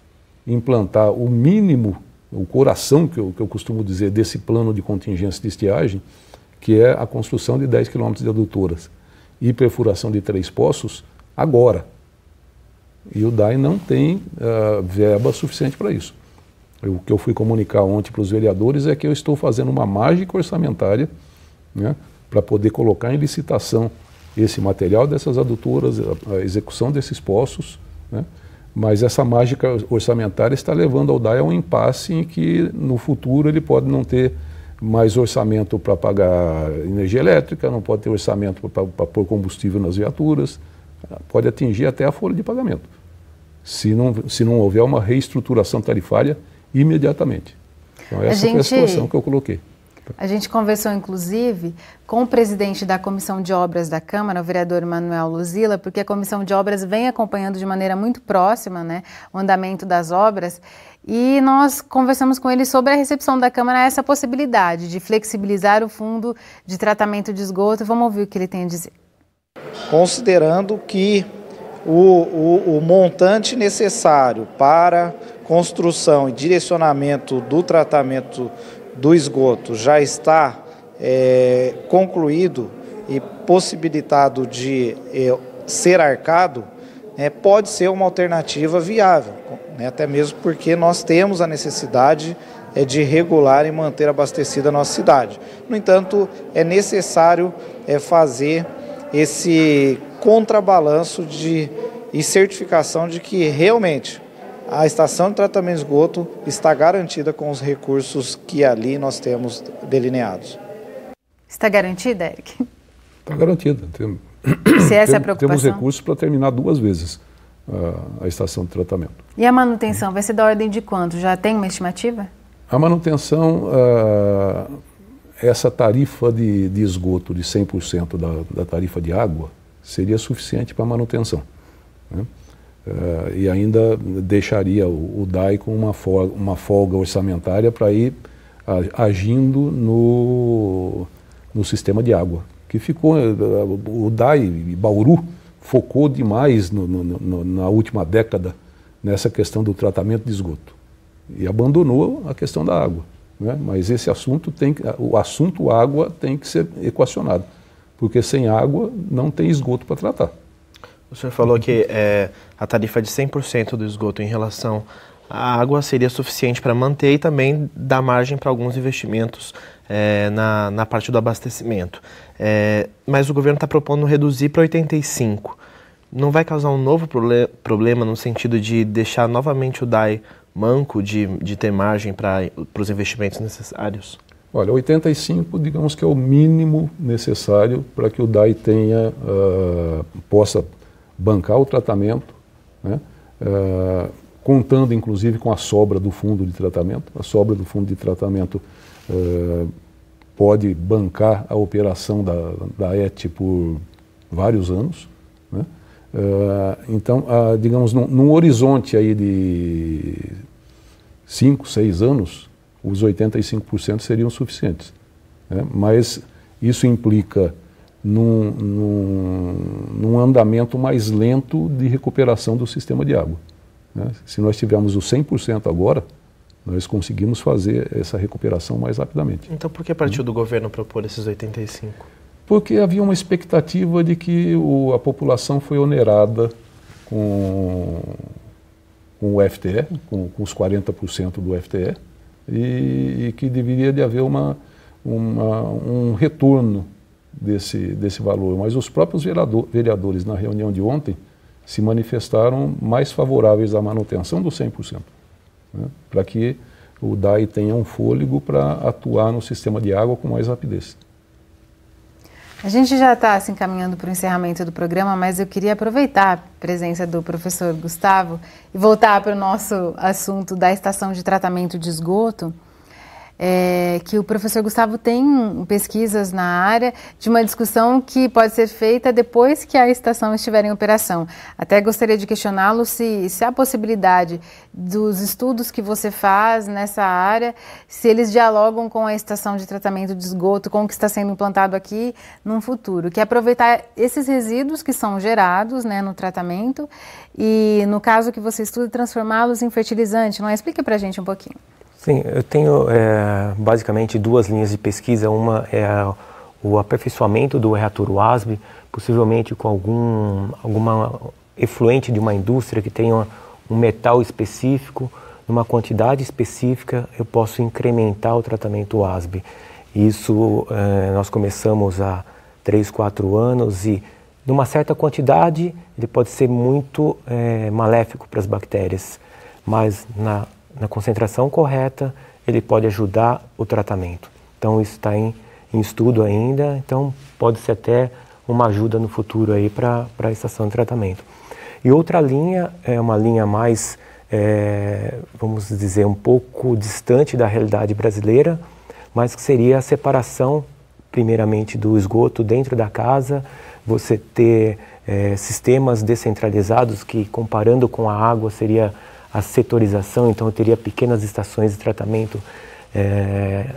implantar o mínimo, o coração, que eu costumo dizer, desse plano de contingência de estiagem, que é a construção de 10 quilômetros de adutoras e perfuração de 3 poços agora. E o DAI não tem verba suficiente para isso. O que eu fui comunicar ontem para os vereadores é que eu estou fazendo uma mágica orçamentária, né, para poder colocar em licitação esse material dessas adutoras, a execução desses poços, né, mas essa mágica orçamentária está levando ao DAI a um impasse em que no futuro ele pode não ter mais orçamento para pagar energia elétrica, não pode ter orçamento para pôr combustível nas viaturas, pode atingir até a folha de pagamento, se não houver uma reestruturação tarifária imediatamente. Então essa foi a situação que eu coloquei. A gente conversou, inclusive, com o presidente da Comissão de Obras da Câmara, o vereador Manuel Luzila, porque a Comissão de Obras vem acompanhando de maneira muito próxima, né, o andamento das obras, e nós conversamos com ele sobre a recepção da Câmara a essa possibilidade de flexibilizar o fundo de tratamento de esgoto. Vamos ouvir o que ele tem a dizer. Considerando que o montante necessário para construção e direcionamento do tratamento do esgoto já está concluído e possibilitado de ser arcado, pode ser uma alternativa viável, até mesmo porque nós temos a necessidade de regular e manter abastecida a nossa cidade. No entanto, é necessário fazer esse contrabalanço e certificação de que realmente a estação de tratamento de esgoto está garantida com os recursos que ali nós temos delineados. Está garantida, Eric? Está garantida. Se essa é a preocupação? Temos recursos para terminar 2 vezes a estação de tratamento. E a manutenção vai ser da ordem de quanto? Já tem uma estimativa? A manutenção, essa tarifa de esgoto de 100% da tarifa de água seria suficiente para a manutenção, né? E ainda deixaria o DAI com uma folga orçamentária para ir agindo no sistema de água, que ficou, o DAI Bauru focou demais na última década nessa questão do tratamento de esgoto e abandonou a questão da água, né? Mas esse assunto o assunto água tem que ser equacionado, porque sem água não tem esgoto para tratar. O senhor falou que a tarifa de 100% do esgoto em relação à água seria suficiente para manter e também dar margem para alguns investimentos na parte do abastecimento. Mas o governo está propondo reduzir para 85%. Não vai causar um novo problema no sentido de deixar novamente o DAI manco de ter margem para os investimentos necessários? Olha, 85, digamos que é o mínimo necessário para que o DAI possa bancar o tratamento, né? Contando inclusive com a sobra do fundo de tratamento. A sobra do fundo de tratamento pode bancar a operação da ET por vários anos, né? Então, digamos, num horizonte aí de 5, 6 anos, os 85% seriam suficientes, né? Mas isso implica num andamento mais lento de recuperação do sistema de água, né? Se nós tivermos o 100% agora, nós conseguimos fazer essa recuperação mais rapidamente. Então por que partiu do governo propor esses 85%? Porque havia uma expectativa de que a população foi onerada com o FTE, com os 40% do FTE, e que deveria de haver um retorno desse valor. Mas os próprios vereadores, na reunião de ontem, se manifestaram mais favoráveis à manutenção do 100%, né? Para que o DAI tenha um fôlego para atuar no sistema de água com mais rapidez. A gente já está se encaminhando para o encerramento do programa, mas eu queria aproveitar a presença do professor Gustavo e voltar para o nosso assunto da estação de tratamento de esgoto, que o professor Gustavo tem pesquisas na área de uma discussão que pode ser feita depois que a estação estiver em operação. Até gostaria de questioná-lo se há possibilidade dos estudos que você faz nessa área, se eles dialogam com a estação de tratamento de esgoto, com o que está sendo implantado aqui num futuro, que é aproveitar esses resíduos que são gerados, né, no tratamento e, no caso que você estuda, transformá-los em fertilizante. Não é? Explica para a gente um pouquinho. Sim, eu tenho basicamente 2 linhas de pesquisa. Uma é o aperfeiçoamento do reator WASB, possivelmente com alguma efluente de uma indústria que tenha um metal específico, numa quantidade específica, eu posso incrementar o tratamento WASB. Isso nós começamos há 3, 4 anos e, numa certa quantidade, ele pode ser muito maléfico para as bactérias, mas na concentração correta, ele pode ajudar o tratamento. Então isso está em estudo ainda, então pode ser até uma ajuda no futuro aí para a estação de tratamento. E outra linha é uma linha mais, vamos dizer, um pouco distante da realidade brasileira, mas que seria a separação, primeiramente, do esgoto dentro da casa, você ter sistemas descentralizados que, comparando com a água, seria a setorização, então eu teria pequenas estações de tratamento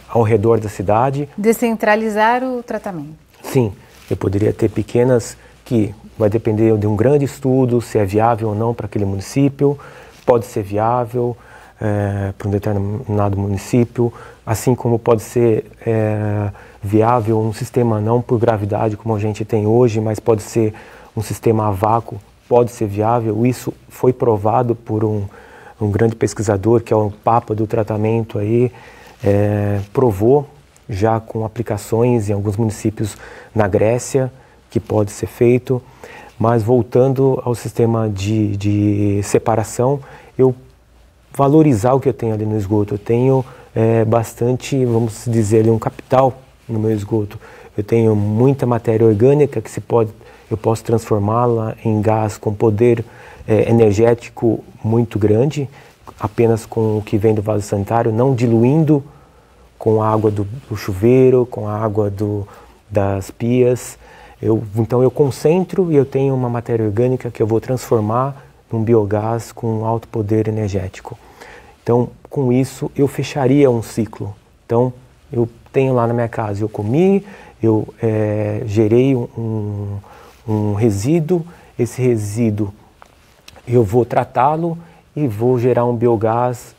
ao redor da cidade. Descentralizar o tratamento. Sim, eu poderia ter pequenas que vai depender de um grande estudo, se é viável ou não para aquele município, pode ser viável para um determinado município, assim como pode ser viável um sistema não por gravidade como a gente tem hoje, mas pode ser um sistema a vácuo, pode ser viável. Isso foi provado por um grande pesquisador, que é o Papa do tratamento aí, provou já com aplicações em alguns municípios na Grécia, que pode ser feito. Mas voltando ao sistema de separação, eu valorizar o que eu tenho ali no esgoto. Eu tenho bastante, vamos dizer, ali, um capital no meu esgoto. Eu tenho muita matéria orgânica que eu posso transformá-la em gás com poder energético muito grande, apenas com o que vem do vaso sanitário, não diluindo com a água do chuveiro, com a água das pias. Então eu concentro e eu tenho uma matéria orgânica que eu vou transformar num biogás com alto poder energético. Então, com isso, eu fecharia um ciclo. Então, eu tenho lá na minha casa, eu comi, eu gerei um resíduo, esse resíduo eu vou tratá-lo e vou gerar um biogás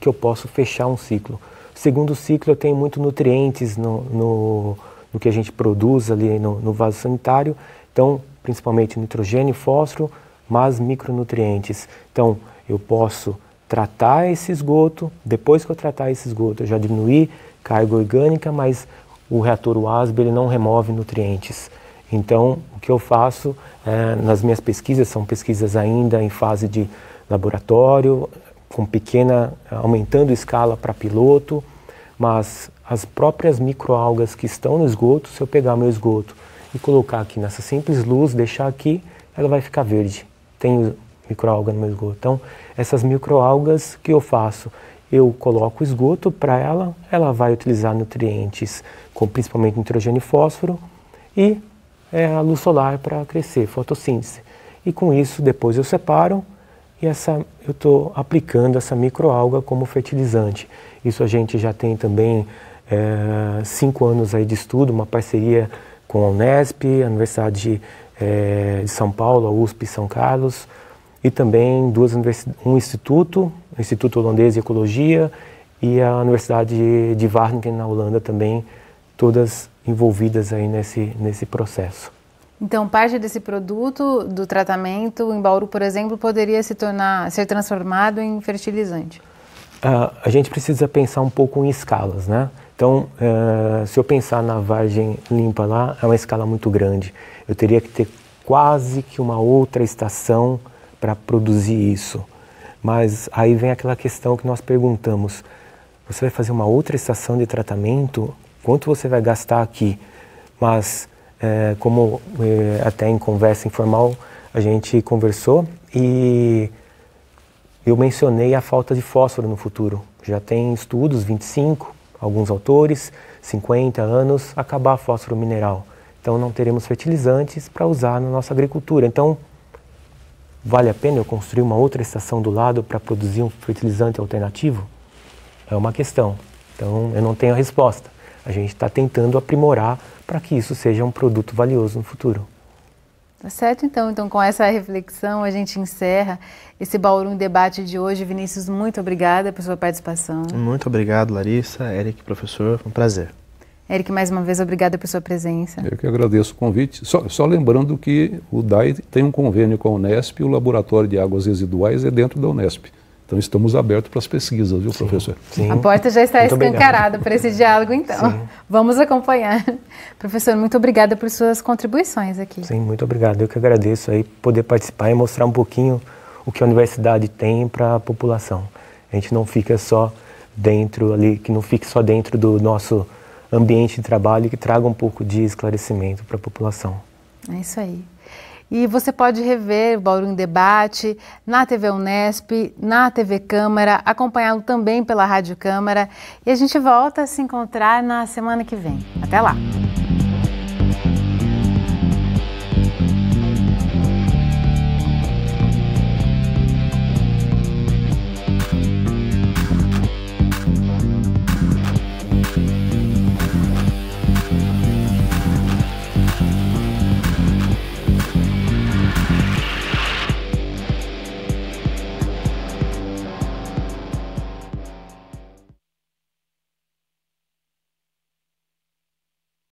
que eu posso fechar um ciclo. Segundo ciclo, eu tenho muito nutrientes no que a gente produz ali no vaso sanitário, então, principalmente nitrogênio e fósforo, mas micronutrientes. Então, eu posso tratar esse esgoto, depois que eu tratar esse esgoto, eu já diminuí carga orgânica, mas o reator WASB ele não remove nutrientes. Então, o que eu faço nas minhas pesquisas, são pesquisas ainda em fase de laboratório, com aumentando escala para piloto, mas as próprias microalgas que estão no esgoto, se eu pegar meu esgoto e colocar aqui nessa simples luz, deixar aqui, ela vai ficar verde. Tem microalga no meu esgoto. Então, essas microalgas que eu faço, eu coloco o esgoto para ela vai utilizar nutrientes, principalmente nitrogênio e fósforo, e a luz solar para crescer, fotossíntese. E com isso, depois eu separo e eu estou aplicando essa microalga como fertilizante. Isso a gente já tem também 5 anos aí de estudo, uma parceria com a Unesp, a Universidade de São Paulo, a USP São Carlos, e também um instituto, o Instituto Holandês de Ecologia, e a Universidade de Wageningen na Holanda também, todas envolvidas aí nesse processo. Então, parte desse produto do tratamento em Bauru, por exemplo, poderia ser transformado em fertilizante? A gente precisa pensar um pouco em escalas, né? Então, se eu pensar na Vargem Limpa lá, é uma escala muito grande. Eu teria que ter quase que uma outra estação para produzir isso. Mas aí vem aquela questão que nós perguntamos, você vai fazer uma outra estação de tratamento? Quanto você vai gastar aqui? Mas, como até em conversa informal a gente conversou, e eu mencionei a falta de fósforo no futuro. Já tem estudos, 25, alguns autores, 50 anos, acabar fósforo mineral. Então não teremos fertilizantes para usar na nossa agricultura. Então, vale a pena eu construir uma outra estação do lado para produzir um fertilizante alternativo? É uma questão. Então, eu não tenho a resposta. A gente está tentando aprimorar para que isso seja um produto valioso no futuro. Tá certo, então. Então, com essa reflexão, a gente encerra esse Bauru em Debate de hoje. Vinícius, muito obrigada por sua participação. Muito obrigado, Larissa, Eric, professor, foi um prazer. Eric, mais uma vez, obrigada por sua presença. Eu que agradeço o convite. Só lembrando que o DAI tem um convênio com a Unesp e o Laboratório de Águas Residuais é dentro da Unesp. Então estamos abertos para as pesquisas, viu, professor? Sim. A porta já está escancarada para esse diálogo, então. Sim. Vamos acompanhar. Professor, muito obrigada por suas contribuições aqui. Sim, muito obrigado. Eu que agradeço aí poder participar e mostrar um pouquinho o que a universidade tem para a população. A gente não fica só dentro ali, que não fique só dentro do nosso ambiente de trabalho que traga um pouco de esclarecimento para a população. É isso aí. E você pode rever o Bauru em Debate na TV Unesp, na TV Câmara, acompanhá-lo também pela Rádio Câmara. E a gente volta a se encontrar na semana que vem. Até lá!